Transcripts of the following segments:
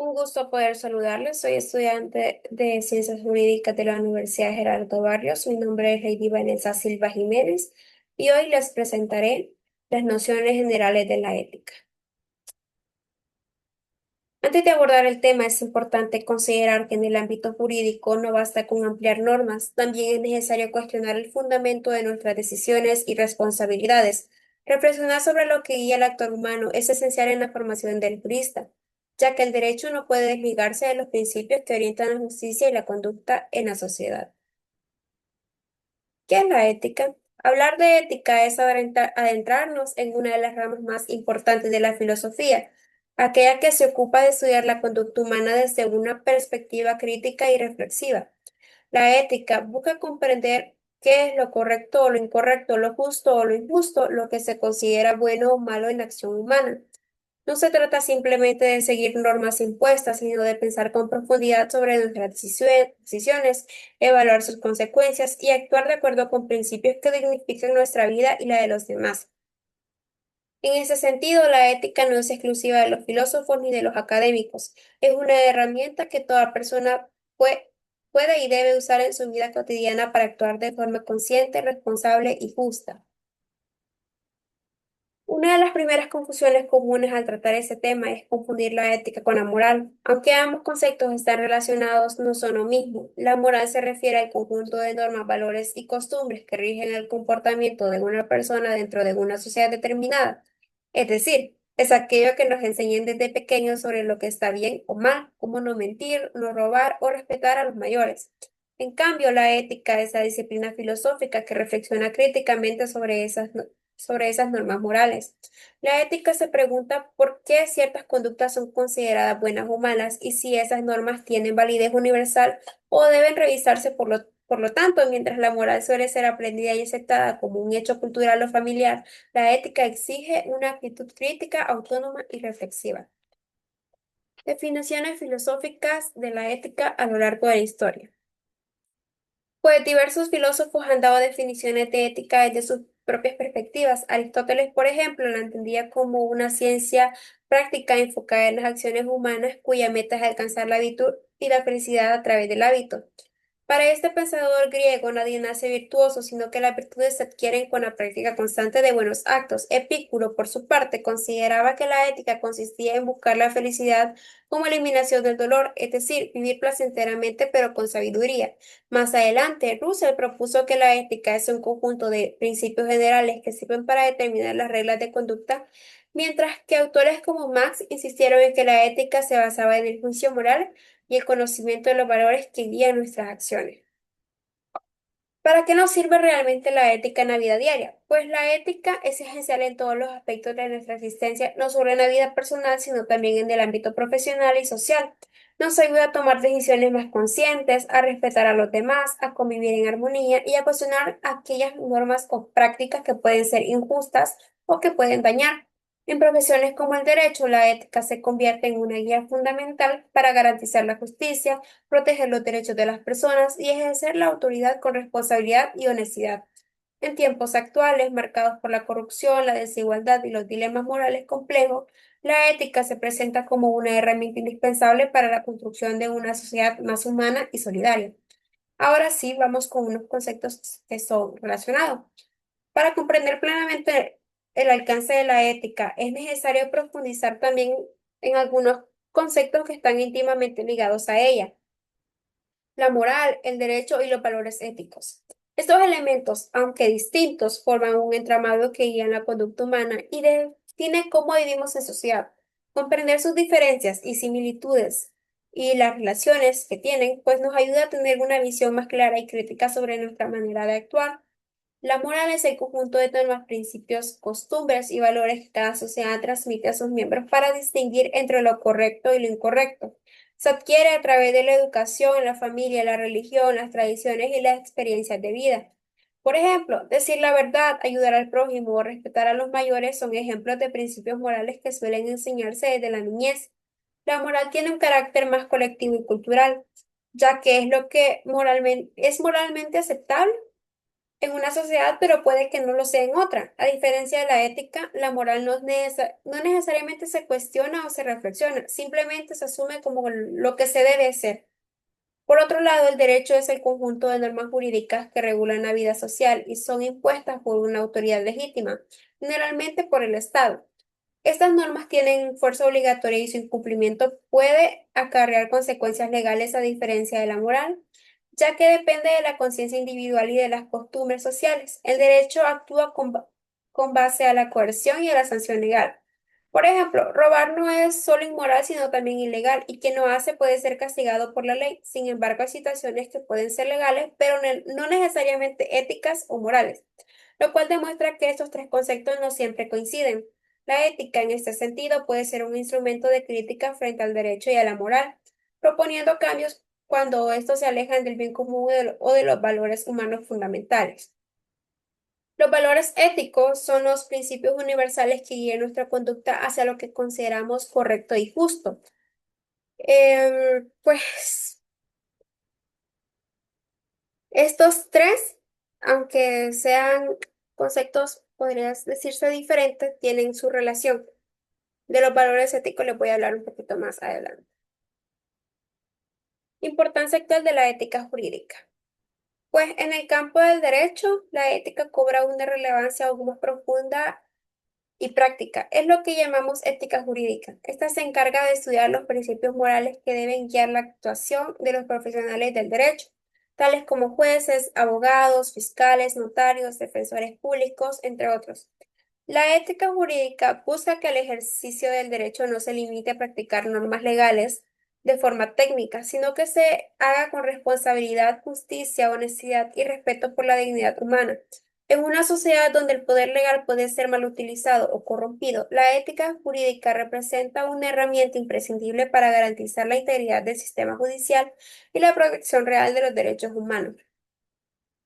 Un gusto poder saludarles. Soy estudiante de Ciencias Jurídicas de la Universidad Gerardo Barrios. Mi nombre es Lady Vanessa Silva Jiménez y hoy les presentaré las nociones generales de la ética. Antes de abordar el tema, es importante considerar que en el ámbito jurídico no basta con ampliar normas, también es necesario cuestionar el fundamento de nuestras decisiones y responsabilidades. Reflexionar sobre lo que guía el actor humano es esencial en la formación del jurista, ya que el derecho no puede desligarse de los principios que orientan la justicia y la conducta en la sociedad. ¿Qué es la ética? Hablar de ética es adentrarnos en una de las ramas más importantes de la filosofía, aquella que se ocupa de estudiar la conducta humana desde una perspectiva crítica y reflexiva. La ética busca comprender qué es lo correcto o lo incorrecto, lo justo o lo injusto, lo que se considera bueno o malo en la acción humana. No se trata simplemente de seguir normas impuestas, sino de pensar con profundidad sobre nuestras decisiones, evaluar sus consecuencias y actuar de acuerdo con principios que dignifiquen nuestra vida y la de los demás. En ese sentido, la ética no es exclusiva de los filósofos ni de los académicos. Es una herramienta que toda persona puede y debe usar en su vida cotidiana para actuar de forma consciente, responsable y justa. Una de las primeras confusiones comunes al tratar ese tema es confundir la ética con la moral. Aunque ambos conceptos están relacionados, no son lo mismo. La moral se refiere al conjunto de normas, valores y costumbres que rigen el comportamiento de una persona dentro de una sociedad determinada. Es decir, es aquello que nos enseñan desde pequeños sobre lo que está bien o mal, como no mentir, no robar o respetar a los mayores. En cambio, la ética es la disciplina filosófica que reflexiona críticamente sobre esas normas morales. La ética se pregunta por qué ciertas conductas son consideradas buenas o malas y si esas normas tienen validez universal o deben revisarse por lo tanto, mientras la moral suele ser aprendida y aceptada como un hecho cultural o familiar, la ética exige una actitud crítica, autónoma y reflexiva. Definiciones filosóficas de la ética a lo largo de la historia. Pues diversos filósofos han dado definiciones de ética desde sus propias perspectivas. Aristóteles, por ejemplo, la entendía como una ciencia práctica enfocada en las acciones humanas cuya meta es alcanzar la virtud y la felicidad a través del hábito. Para este pensador griego nadie nace virtuoso, sino que las virtudes se adquieren con la práctica constante de buenos actos. Epicuro, por su parte, consideraba que la ética consistía en buscar la felicidad como eliminación del dolor, es decir, vivir placenteramente pero con sabiduría. Más adelante, Russell propuso que la ética es un conjunto de principios generales que sirven para determinar las reglas de conducta, mientras que autores como Marx insistieron en que la ética se basaba en el juicio moral y el conocimiento de los valores que guían nuestras acciones. ¿Para qué nos sirve realmente la ética en la vida diaria? Pues la ética es esencial en todos los aspectos de nuestra existencia, no solo en la vida personal, sino también en el ámbito profesional y social. Nos ayuda a tomar decisiones más conscientes, a respetar a los demás, a convivir en armonía y a cuestionar aquellas normas o prácticas que pueden ser injustas o que pueden dañar. En profesiones como el derecho, la ética se convierte en una guía fundamental para garantizar la justicia, proteger los derechos de las personas y ejercer la autoridad con responsabilidad y honestidad. En tiempos actuales, marcados por la corrupción, la desigualdad y los dilemas morales complejos, la ética se presenta como una herramienta indispensable para la construcción de una sociedad más humana y solidaria. Ahora sí, vamos con unos conceptos que son relacionados. Para comprender plenamente el alcance de la ética, es necesario profundizar también en algunos conceptos que están íntimamente ligados a ella: la moral, el derecho y los valores éticos. Estos elementos, aunque distintos, forman un entramado que guía la conducta humana y define cómo vivimos en sociedad. Comprender sus diferencias y similitudes y las relaciones que tienen, pues nos ayuda a tener una visión más clara y crítica sobre nuestra manera de actuar. La moral es el conjunto de normas, principios, costumbres y valores que cada sociedad transmite a sus miembros para distinguir entre lo correcto y lo incorrecto. Se adquiere a través de la educación, la familia, la religión, las tradiciones y las experiencias de vida. Por ejemplo, decir la verdad, ayudar al prójimo o respetar a los mayores son ejemplos de principios morales que suelen enseñarse desde la niñez. La moral tiene un carácter más colectivo y cultural, ya que es lo que es moralmente aceptable en una sociedad, pero puede que no lo sea en otra. A diferencia de la ética, la moral no necesariamente se cuestiona o se reflexiona, simplemente se asume como lo que se debe hacer. Por otro lado, el derecho es el conjunto de normas jurídicas que regulan la vida social y son impuestas por una autoridad legítima, generalmente por el Estado. Estas normas tienen fuerza obligatoria y su incumplimiento puede acarrear consecuencias legales a diferencia de la moral, ya que depende de la conciencia individual y de las costumbres sociales. El derecho actúa con base a la coerción y a la sanción legal. Por ejemplo, robar no es solo inmoral, sino también ilegal, y quien lo hace puede ser castigado por la ley. Sin embargo, hay situaciones que pueden ser legales, pero no necesariamente éticas o morales, lo cual demuestra que estos tres conceptos no siempre coinciden. La ética, en este sentido, puede ser un instrumento de crítica frente al derecho y a la moral, proponiendo cambios cuando estos se alejan del bien común o de los valores humanos fundamentales. Los valores éticos son los principios universales que guían nuestra conducta hacia lo que consideramos correcto y justo. Pues estos tres, aunque sean conceptos, podrías decirse diferentes, tienen su relación. De los valores éticos les voy a hablar un poquito más adelante. Importancia actual de la ética jurídica. Pues en el campo del derecho, la ética cobra una relevancia aún más profunda y práctica. Es lo que llamamos ética jurídica. Esta se encarga de estudiar los principios morales que deben guiar la actuación de los profesionales del derecho, tales como jueces, abogados, fiscales, notarios, defensores públicos, entre otros. La ética jurídica busca que el ejercicio del derecho no se limite a practicar normas legales de forma técnica, sino que se haga con responsabilidad, justicia, honestidad y respeto por la dignidad humana. En una sociedad donde el poder legal puede ser mal utilizado o corrompido, la ética jurídica representa una herramienta imprescindible para garantizar la integridad del sistema judicial y la protección real de los derechos humanos.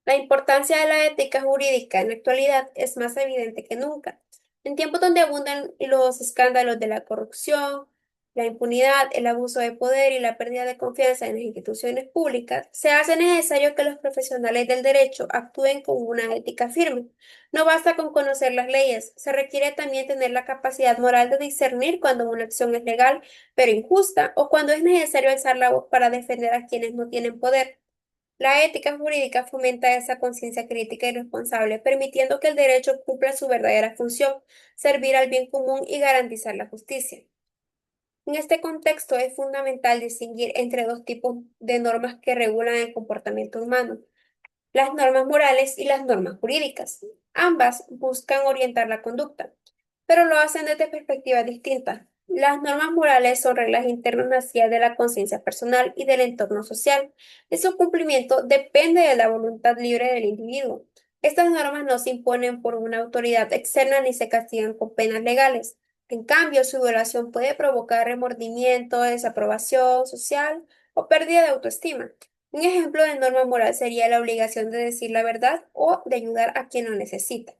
La importancia de la ética jurídica en la actualidad es más evidente que nunca. En tiempos donde abundan los escándalos de la corrupción, la impunidad, el abuso de poder y la pérdida de confianza en las instituciones públicas, se hace necesario que los profesionales del derecho actúen con una ética firme. No basta con conocer las leyes, se requiere también tener la capacidad moral de discernir cuando una acción es legal pero injusta o cuando es necesario alzar la voz para defender a quienes no tienen poder. La ética jurídica fomenta esa conciencia crítica y responsable, permitiendo que el derecho cumpla su verdadera función, servir al bien común y garantizar la justicia. En este contexto es fundamental distinguir entre dos tipos de normas que regulan el comportamiento humano, las normas morales y las normas jurídicas. Ambas buscan orientar la conducta, pero lo hacen desde perspectivas distintas. Las normas morales son reglas internas nacidas de la conciencia personal y del entorno social, y su cumplimiento depende de la voluntad libre del individuo. Estas normas no se imponen por una autoridad externa ni se castigan con penas legales. En cambio, su violación puede provocar remordimiento, desaprobación social o pérdida de autoestima. Un ejemplo de norma moral sería la obligación de decir la verdad o de ayudar a quien lo necesita.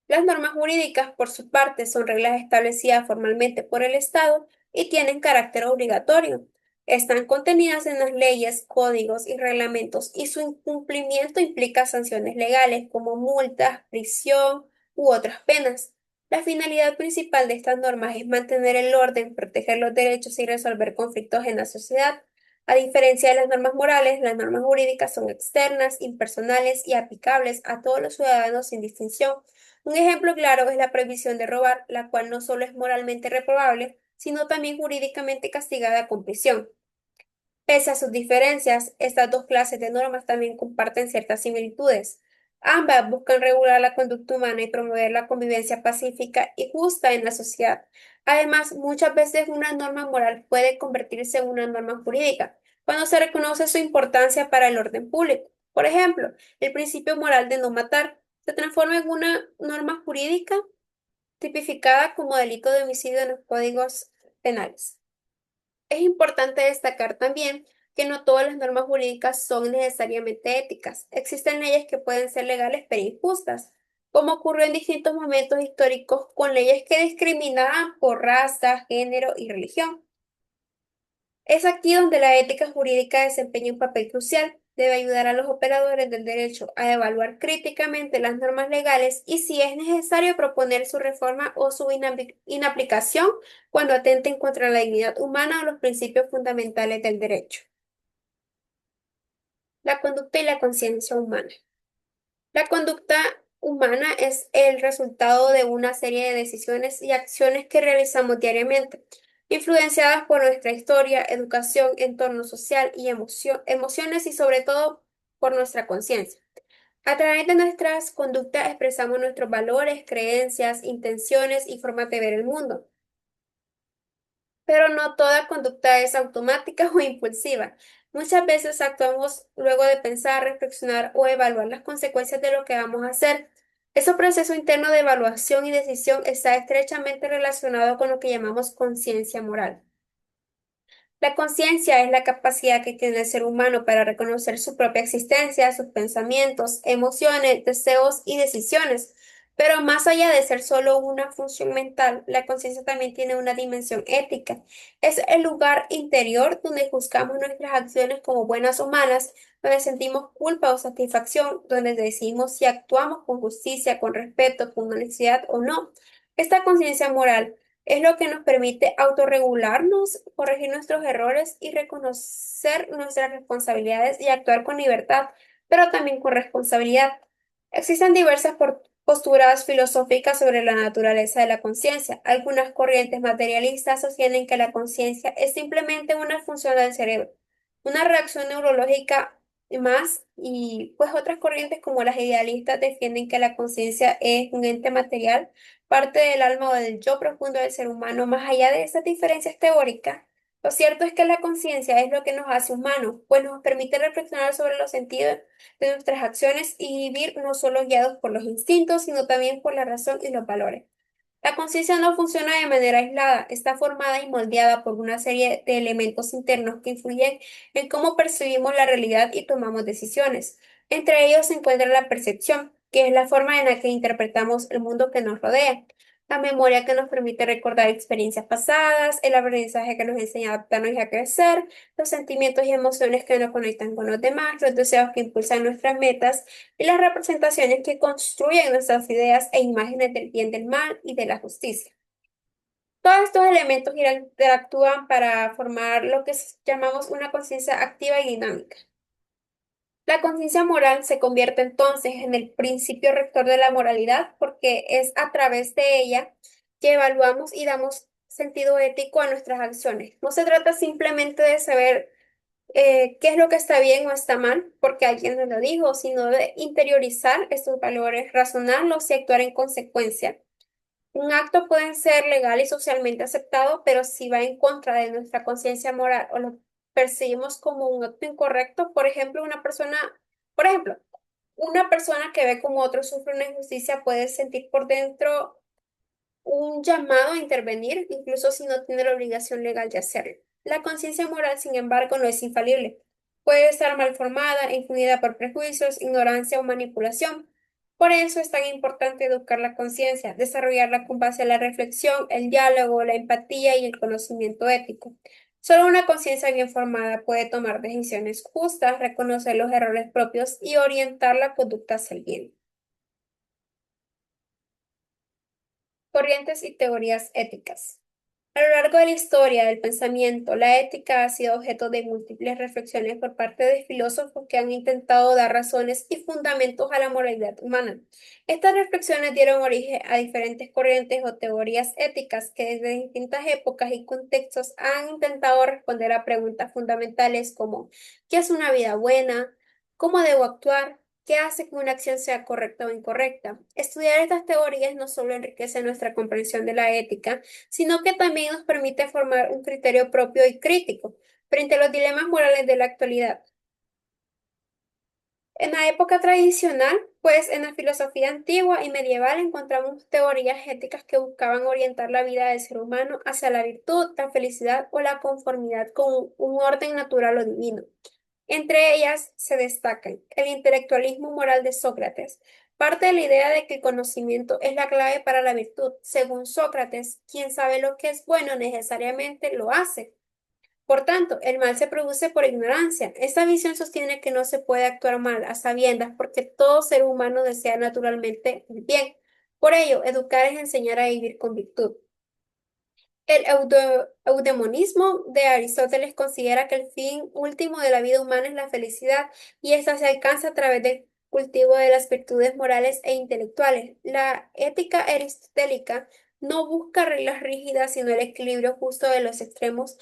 Las normas jurídicas, por su parte, son reglas establecidas formalmente por el Estado y tienen carácter obligatorio. Están contenidas en las leyes, códigos y reglamentos y su incumplimiento implica sanciones legales como multas, prisión u otras penas. La finalidad principal de estas normas es mantener el orden, proteger los derechos y resolver conflictos en la sociedad. A diferencia de las normas morales, las normas jurídicas son externas, impersonales y aplicables a todos los ciudadanos sin distinción. Un ejemplo claro es la prohibición de robar, la cual no solo es moralmente reprobable, sino también jurídicamente castigada con prisión. Pese a sus diferencias, estas dos clases de normas también comparten ciertas similitudes. Ambas buscan regular la conducta humana y promover la convivencia pacífica y justa en la sociedad. Además, muchas veces una norma moral puede convertirse en una norma jurídica cuando se reconoce su importancia para el orden público. Por ejemplo, el principio moral de no matar se transforma en una norma jurídica tipificada como delito de homicidio en los códigos penales. Es importante destacar también que no todas las normas jurídicas son necesariamente éticas. Existen leyes que pueden ser legales pero injustas, como ocurrió en distintos momentos históricos con leyes que discriminaban por raza, género y religión. Es aquí donde la ética jurídica desempeña un papel crucial. Debe ayudar a los operadores del derecho a evaluar críticamente las normas legales y si es necesario proponer su reforma o su inaplicación cuando atenten contra la dignidad humana o los principios fundamentales del derecho. La conducta y la conciencia humana. La conducta humana es el resultado de una serie de decisiones y acciones que realizamos diariamente, influenciadas por nuestra historia, educación, entorno social y emociones y sobre todo por nuestra conciencia. A través de nuestras conductas expresamos nuestros valores, creencias, intenciones y formas de ver el mundo. Pero no toda conducta es automática o impulsiva. Muchas veces actuamos luego de pensar, reflexionar o evaluar las consecuencias de lo que vamos a hacer. Ese proceso interno de evaluación y decisión está estrechamente relacionado con lo que llamamos conciencia moral. La conciencia es la capacidad que tiene el ser humano para reconocer su propia existencia, sus pensamientos, emociones, deseos y decisiones. Pero más allá de ser solo una función mental, la conciencia también tiene una dimensión ética. Es el lugar interior donde juzgamos nuestras acciones como buenas o malas, donde sentimos culpa o satisfacción, donde decidimos si actuamos con justicia, con respeto, con honestidad o no. Esta conciencia moral es lo que nos permite autorregularnos, corregir nuestros errores y reconocer nuestras responsabilidades y actuar con libertad, pero también con responsabilidad. Existen diversas posturas filosóficas sobre la naturaleza de la conciencia. Algunas corrientes materialistas sostienen que la conciencia es simplemente una función del cerebro, una reacción neurológica más, y pues otras corrientes como las idealistas defienden que la conciencia es un ente material, parte del alma o del yo profundo del ser humano. Más allá de esas diferencias teóricas, lo cierto es que la conciencia es lo que nos hace humanos, pues nos permite reflexionar sobre los sentidos de nuestras acciones y vivir no solo guiados por los instintos, sino también por la razón y los valores. La conciencia no funciona de manera aislada, está formada y moldeada por una serie de elementos internos que influyen en cómo percibimos la realidad y tomamos decisiones. Entre ellos se encuentra la percepción, que es la forma en la que interpretamos el mundo que nos rodea, la memoria que nos permite recordar experiencias pasadas, el aprendizaje que nos enseña a adaptarnos y a crecer, los sentimientos y emociones que nos conectan con los demás, los deseos que impulsan nuestras metas y las representaciones que construyen nuestras ideas e imágenes del bien, del mal y de la justicia. Todos estos elementos interactúan para formar lo que llamamos una conciencia activa y dinámica. La conciencia moral se convierte entonces en el principio rector de la moralidad porque es a través de ella que evaluamos y damos sentido ético a nuestras acciones. No se trata simplemente de saber qué es lo que está bien o está mal, porque alguien nos lo dijo, sino de interiorizar estos valores, razonarlos y actuar en consecuencia. Un acto puede ser legal y socialmente aceptado, pero si va en contra de nuestra conciencia moral o lo percibimos como un acto incorrecto, por ejemplo, una persona que ve como otro sufre una injusticia puede sentir por dentro un llamado a intervenir, incluso si no tiene la obligación legal de hacerlo. La conciencia moral, sin embargo, no es infalible. Puede estar mal formada, influida por prejuicios, ignorancia o manipulación. Por eso es tan importante educar la conciencia, desarrollarla con base a la reflexión, el diálogo, la empatía y el conocimiento ético. Solo una conciencia bien formada puede tomar decisiones justas, reconocer los errores propios y orientar la conducta hacia el bien. Corrientes y teorías éticas. A lo largo de la historia del pensamiento, la ética ha sido objeto de múltiples reflexiones por parte de filósofos que han intentado dar razones y fundamentos a la moralidad humana. Estas reflexiones dieron origen a diferentes corrientes o teorías éticas que desde distintas épocas y contextos han intentado responder a preguntas fundamentales como ¿qué es una vida buena? ¿Cómo debo actuar? ¿Qué hace que una acción sea correcta o incorrecta? Estudiar estas teorías no solo enriquece nuestra comprensión de la ética, sino que también nos permite formar un criterio propio y crítico frente a los dilemas morales de la actualidad. En la época tradicional, pues en la filosofía antigua y medieval encontramos teorías éticas que buscaban orientar la vida del ser humano hacia la virtud, la felicidad o la conformidad con un orden natural o divino. Entre ellas se destacan el intelectualismo moral de Sócrates. Parte de la idea de que el conocimiento es la clave para la virtud. Según Sócrates, quien sabe lo que es bueno necesariamente lo hace. Por tanto, el mal se produce por ignorancia. Esta visión sostiene que no se puede actuar mal a sabiendas porque todo ser humano desea naturalmente el bien. Por ello, educar es enseñar a vivir con virtud. El eudemonismo de Aristóteles considera que el fin último de la vida humana es la felicidad y esta se alcanza a través del cultivo de las virtudes morales e intelectuales. La ética aristotélica no busca reglas rígidas, sino el equilibrio justo de los extremos,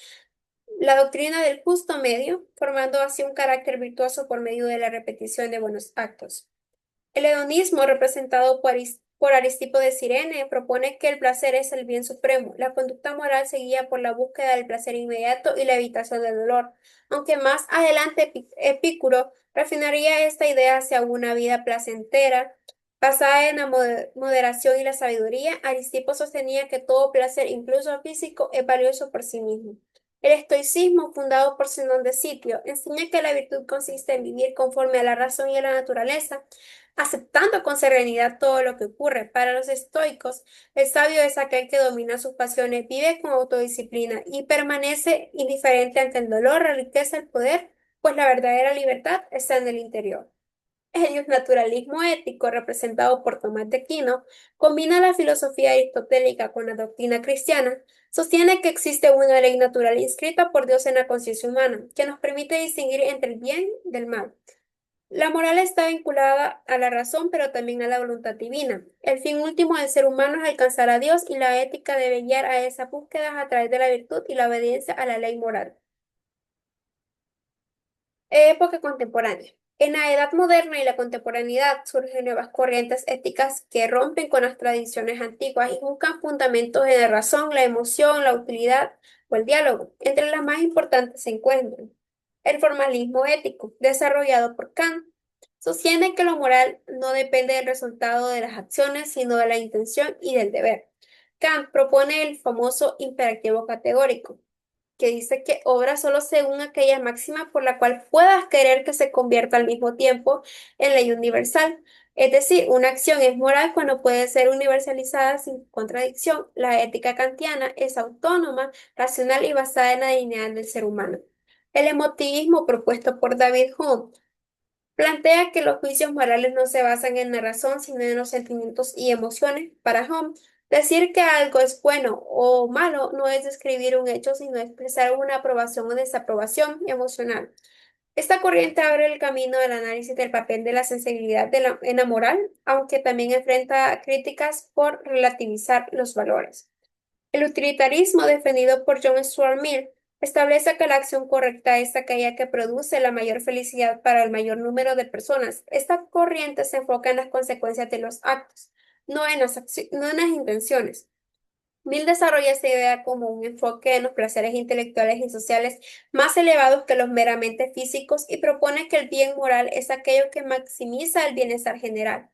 la doctrina del justo medio, formando así un carácter virtuoso por medio de la repetición de buenos actos. El hedonismo, representado por Aristipo de Cirene, propone que el placer es el bien supremo. La conducta moral se guía por la búsqueda del placer inmediato y la evitación del dolor. Aunque más adelante Epicuro refinaría esta idea hacia una vida placentera, basada en la moderación y la sabiduría, Aristipo sostenía que todo placer, incluso físico, es valioso por sí mismo. El estoicismo, fundado por Zenón de Sitio, enseña que la virtud consiste en vivir conforme a la razón y a la naturaleza, aceptando con serenidad todo lo que ocurre. Para los estoicos, el sabio es aquel que domina sus pasiones, vive con autodisciplina y permanece indiferente ante el dolor, la riqueza, el poder, pues la verdadera libertad está en el interior. El naturalismo ético, representado por Tomás de Aquino, combina la filosofía aristotélica con la doctrina cristiana, sostiene que existe una ley natural inscrita por Dios en la conciencia humana, que nos permite distinguir entre el bien del mal. La moral está vinculada a la razón, pero también a la voluntad divina. El fin último del ser humano es alcanzar a Dios y la ética debe guiar a esa búsqueda a través de la virtud y la obediencia a la ley moral. Época contemporánea. En la edad moderna y la contemporaneidad surgen nuevas corrientes éticas que rompen con las tradiciones antiguas y buscan fundamentos en la razón, la emoción, la utilidad o el diálogo. Entre las más importantes se encuentran el formalismo ético, desarrollado por Kant. Sostiene que lo moral no depende del resultado de las acciones, sino de la intención y del deber. Kant propone el famoso imperativo categórico que dice que obra solo según aquella máxima por la cual puedas querer que se convierta al mismo tiempo en ley universal. Es decir, una acción es moral cuando puede ser universalizada sin contradicción. La ética kantiana es autónoma, racional y basada en la dignidad del ser humano. El emotivismo propuesto por David Hume plantea que los juicios morales no se basan en la razón, sino en los sentimientos y emociones. Para Hume, decir que algo es bueno o malo no es describir un hecho, sino expresar una aprobación o desaprobación emocional. Esta corriente abre el camino al análisis del papel de la sensibilidad en la moral, aunque también enfrenta críticas por relativizar los valores. El utilitarismo, defendido por John Stuart Mill, establece que la acción correcta es aquella que produce la mayor felicidad para el mayor número de personas. Esta corriente se enfoca en las consecuencias de los actos, no en las intenciones. Mill desarrolla esta idea como un enfoque en los placeres intelectuales y sociales más elevados que los meramente físicos y propone que el bien moral es aquello que maximiza el bienestar general.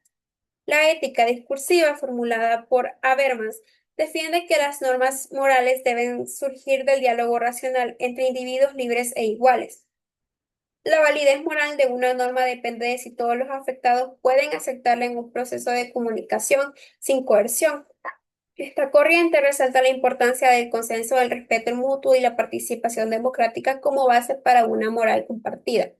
La ética discursiva, formulada por Habermas, defiende que las normas morales deben surgir del diálogo racional entre individuos libres e iguales. La validez moral de una norma depende de si todos los afectados pueden aceptarla en un proceso de comunicación sin coerción. Esta corriente resalta la importancia del consenso, del respeto mutuo y la participación democrática como base para una moral compartida.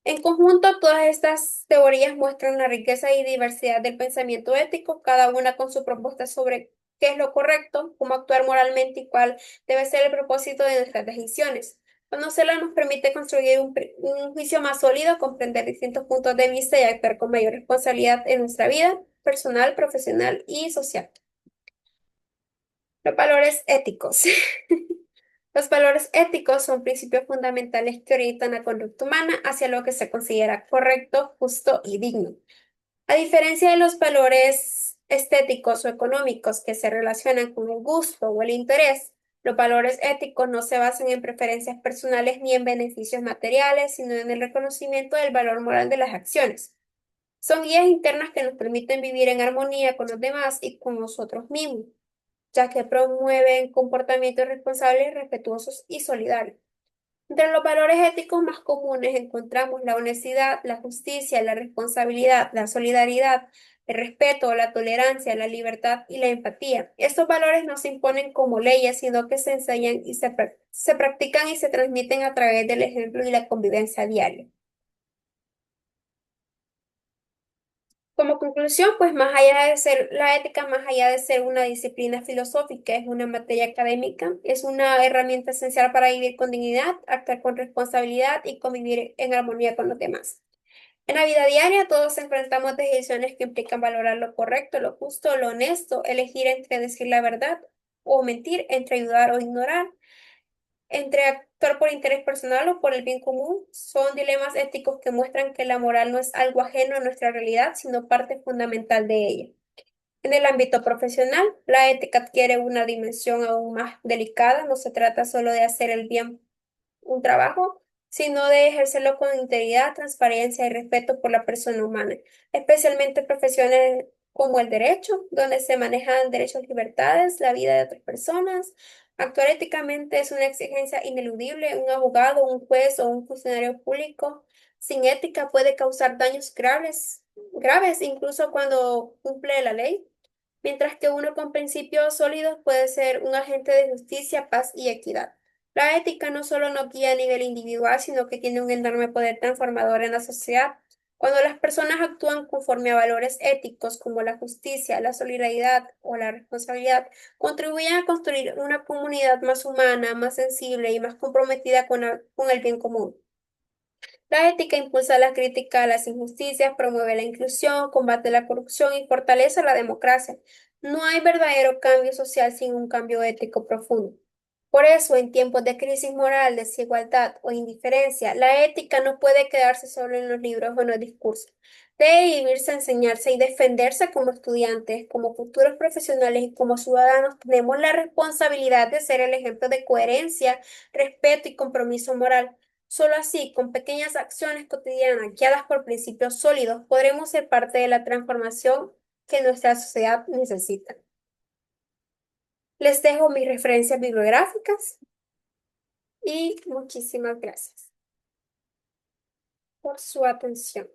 En conjunto, todas estas teorías muestran la riqueza y diversidad del pensamiento ético, cada una con su propuesta sobre qué es lo correcto, cómo actuar moralmente y cuál debe ser el propósito de nuestras decisiones. Conocerla nos permite construir un juicio más sólido, comprender distintos puntos de vista y actuar con mayor responsabilidad en nuestra vida personal, profesional y social. Los valores éticos. Los valores éticos son principios fundamentales que orientan la conducta humana hacia lo que se considera correcto, justo y digno. A diferencia de los valores estéticos o económicos que se relacionan con el gusto o el interés, los valores éticos no se basan en preferencias personales ni en beneficios materiales, sino en el reconocimiento del valor moral de las acciones. Son guías internas que nos permiten vivir en armonía con los demás y con nosotros mismos, ya que promueven comportamientos responsables, respetuosos y solidarios. Entre los valores éticos más comunes encontramos la honestidad, la justicia, la responsabilidad, la solidaridad, el respeto, la tolerancia, la libertad y la empatía. Estos valores no se imponen como leyes, sino que se enseñan y se practican y se transmiten a través del ejemplo y la convivencia diaria. Como conclusión, pues más allá de ser la ética, más allá de ser una disciplina filosófica, es una materia académica, es una herramienta esencial para vivir con dignidad, actuar con responsabilidad y convivir en armonía con los demás. En la vida diaria todos enfrentamos decisiones que implican valorar lo correcto, lo justo, lo honesto, elegir entre decir la verdad o mentir, entre ayudar o ignorar, entre actuar por interés personal o por el bien común. Son dilemas éticos que muestran que la moral no es algo ajeno a nuestra realidad, sino parte fundamental de ella. En el ámbito profesional, la ética adquiere una dimensión aún más delicada. No se trata solo de hacer el bien un trabajo, sino de ejercerlo con integridad, transparencia y respeto por la persona humana, especialmente en profesiones como el derecho, donde se manejan derechos y libertades, la vida de otras personas. Actuar éticamente es una exigencia ineludible. Un abogado, un juez o un funcionario público sin ética puede causar daños graves incluso cuando cumple la ley, mientras que uno con principios sólidos puede ser un agente de justicia, paz y equidad. La ética no solo nos guía a nivel individual, sino que tiene un enorme poder transformador en la sociedad. Cuando las personas actúan conforme a valores éticos como la justicia, la solidaridad o la responsabilidad, contribuyen a construir una comunidad más humana, más sensible y más comprometida con el bien común. La ética impulsa la crítica a las injusticias, promueve la inclusión, combate la corrupción y fortalece la democracia. No hay verdadero cambio social sin un cambio ético profundo. Por eso, en tiempos de crisis moral, desigualdad o indiferencia, la ética no puede quedarse solo en los libros o en los discursos. Debe vivirse, enseñarse y defenderse como estudiantes, como futuros profesionales y como ciudadanos. Tenemos la responsabilidad de ser el ejemplo de coherencia, respeto y compromiso moral. Solo así, con pequeñas acciones cotidianas guiadas por principios sólidos, podremos ser parte de la transformación que nuestra sociedad necesita. Les dejo mis referencias bibliográficas y muchísimas gracias por su atención.